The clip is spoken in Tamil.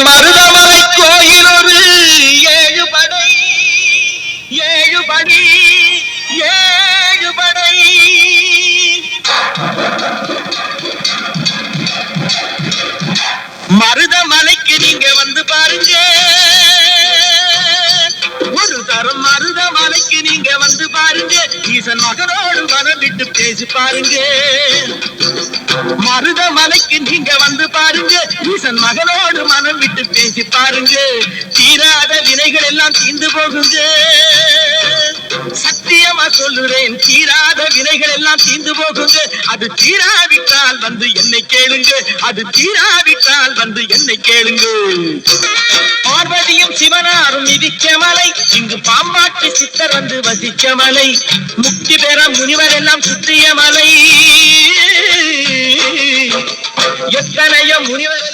மருதமலை கோயில் ஒரு 7 படை 7 படி 7 படை மருதமலைக்கு நீங்க வந்து பாருங்க ஒரு தரம் மருதமலைக்கு நீங்க வந்து பாருங்க ஈசன் மகனோடு மனம் விட்டு பேசி பாருங்க மருதமலைக்கு நீங்க வந்து பாருங்க ஈசன் மகனோடு மனம் விட்டு பேசி பாருங்க தீராத வினைகள் எல்லாம் தீர்ந்து போகுங்க சத்தியமா சொல்லுறேன் தீராத வினைகள் எல்லாம் தீர்ந்து போகுங்க அது தீராவிட்டால் வந்து என்னை கேளுங்க அது தீராவிட்டால் வந்து என்னை கேளுங்க பார்வதியும் சிவனாரும் மிதிச்ச மலை இங்கு பாம்பாட்டி சித்தர் வந்து வசிச்ச மலை முக்தி பெற முனிவர் எல்லாம் சுற்றிய மலை எத்தனையோ முனிவர்